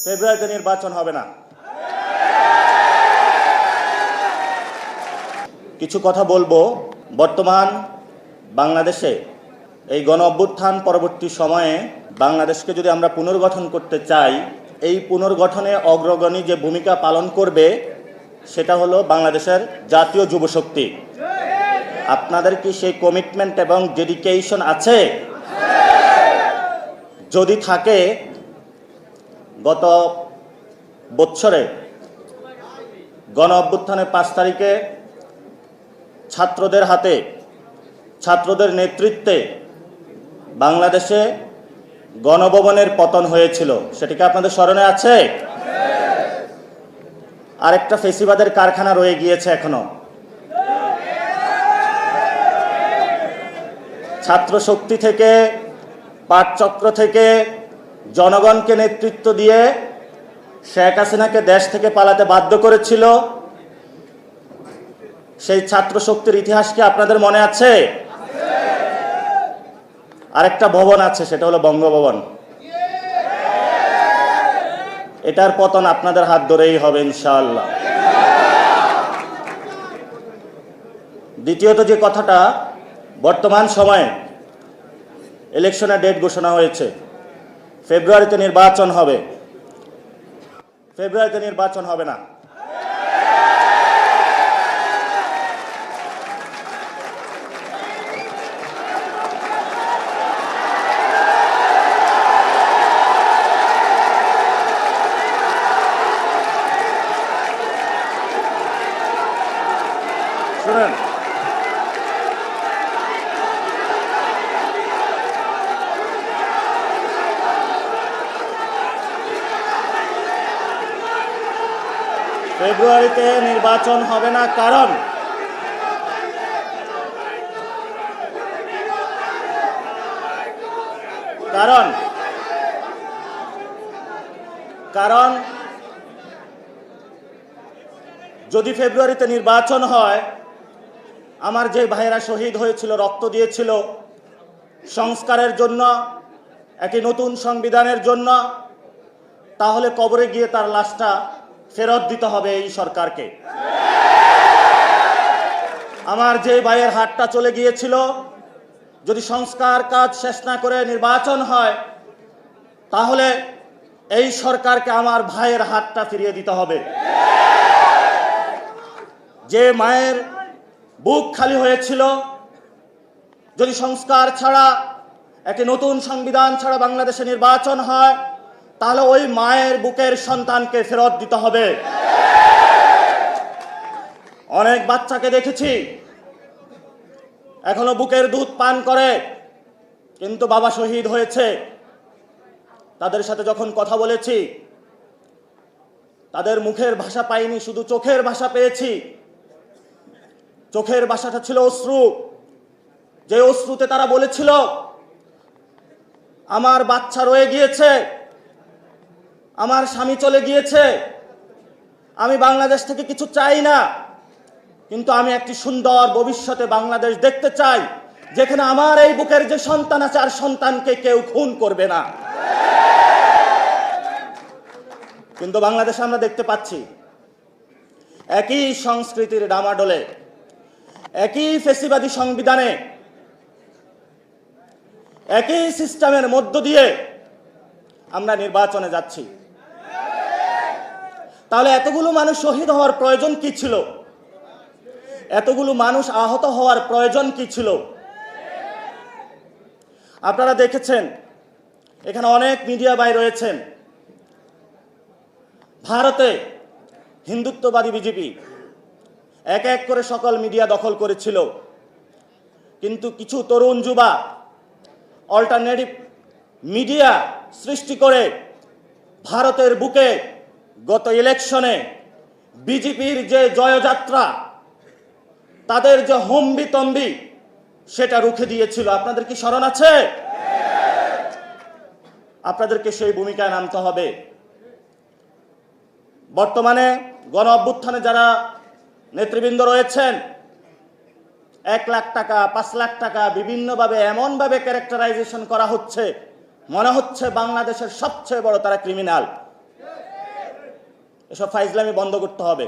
ফেব্রুয়ারিতে নির্বাচন হবে না। কিছু কথা বলবো। বর্তমান বাংলাদেশে এই গণ অভ্যুত্থান পরবর্তী সময়ে বাংলাদেশকে যদি আমরা পুনর্গঠন করতে চাই, এই পুনর্গঠনে অগ্রগণী যে ভূমিকা পালন করবে সেটা হলো বাংলাদেশের জাতীয় যুবশক্তি। আপনাদের কি সেই কমিটমেন্ট এবং ডেডিকেশন আছে? যদি থাকে, গত বছরে গণ অভ্যুত্থানের ৫ তারিখে ছাত্রদের হাতে, ছাত্রদের নেতৃত্বে বাংলাদেশে গণভবনের পতন হয়েছিল। সেটা কি আপনাদের স্মরণে আছে? আরেকটা ফেসিবাদের কারখানা রয়ে গিয়েছে এখনো। ছাত্র শক্তি থেকে, পাটচক্র থেকে জনগণকে নেতৃত্ব দিয়ে শেখ হাসিনাকে দেশ থেকে পালাতে বাধ্য করেছিল। সেই ছাত্র শক্তির ইতিহাস কি আপনাদের মনে আছে? আরেকটা ভবন আছে, সেটা হলো বঙ্গভবন। এটার পতন আপনাদের হাত ধরেই হবে ইনশাআল্লাহ। দ্বিতীয়ত যে কথাটা, বর্তমান সময়ে ইলেকশনের ডেট ঘোষণা হয়েছে, ফেব্রুয়ারিতে নির্বাচন হবে। ফেব্রুয়ারিতে নির্বাচন হবে না। শুনেন, ফেব্রুয়ারিতে নির্বাচন হবে না, কারণ যদি ফেব্রুয়ারিতে নির্বাচন হয়, আমার যে ভাইয়েরা শহীদ হয়েছিল, রক্ত দিয়েছিল সংস্কারের জন্য, একটি নতুন সংবিধানের জন্য, তাহলে কবরে গিয়ে তার লাশটা ফেরত দিতে হবে এই সরকারকে। আমার যে ভাইয়ের হাতটা চলে গিয়েছিল, যদি সংস্কার কাজ শেষ না করে নির্বাচন হয়, তাহলে এই সরকারকে আমার ভাইয়ের হাতটা ফিরিয়ে দিতে হবে। যে মায়ের বুক খালি হয়েছিল, যদি সংস্কার ছাড়া, একটি নতুন সংবিধান ছাড়া বাংলাদেশে নির্বাচন হয়, তাহলে ওই মায়ের বুকের সন্তানকে ফেরত দিতে হবে। অনেক বাচ্চাকে দেখেছি এখনো বুকের দুধ পান করে, কিন্তু বাবা শহীদ হয়েছে। তাদের সাথে যখন কথা বলেছি, তাদের মুখের ভাষা পাইনি, শুধু চোখের ভাষা পেয়েছি। চোখের ভাষাটা ছিল অশ্রু। যে অশ্রুতে তারা বলেছিল, আমার বাচ্চা রয়ে গিয়েছে, আমার স্বামী চলে গিয়েছে, আমি বাংলাদেশ থেকে কিছু চাই না, কিন্তু আমি একটি সুন্দর ভবিষ্যতে বাংলাদেশ দেখতে চাই, যেখানে আমার এই বুকের যে সন্তান আছে, আর সন্তানকে কেউ খুন করবে না। কিন্তু বাংলাদেশে আমরা দেখতে পাচ্ছি একই সংস্কৃতির ডামাডোলে, একই ফেসিবাদী সংবিধানে, একই সিস্টেমের মধ্য দিয়ে আমরা নির্বাচনে যাচ্ছি। তাহলে এতগুলো মানুষ শহীদ হওয়ার প্রয়োজন কি ছিল? এতগুলো মানুষ আহত হওয়ার প্রয়োজন কি ছিল? আপনারা দেখেছেন, এখানে অনেক মিডিয়া ভাই রয়েছেন। ভারতে হিন্দুত্ববাদী বিজেপি এক এক করে সকল মিডিয়া দখল করেছিল, কিন্তু কিছু তরুণ যুবা অল্টারনেটিভ মিডিয়া সৃষ্টি করে ভারতের বুকে গত ইলেকশনে বিজেপির যে জয়যাত্রা, তাদের যে হম্বিতম্বি, সেটা রুখে দিয়েছিল। আপনাদের কি স্মরণ আছে? আপনাদেরকে সেই ভূমিকায় নামতে হবে। বর্তমানে গণ অভ্যুত্থানে যারা নেতৃবৃন্দ রয়েছেন, 1 লাখ টাকা, 5 লাখ টাকা বিভিন্নভাবে এমনভাবে ক্যারেক্টারাইজেশন করা হচ্ছে, মনে হচ্ছে বাংলাদেশের সবচেয়ে বড় তারা ক্রিমিনাল। এসব ফাইজলামি বন্ধ করতে হবে।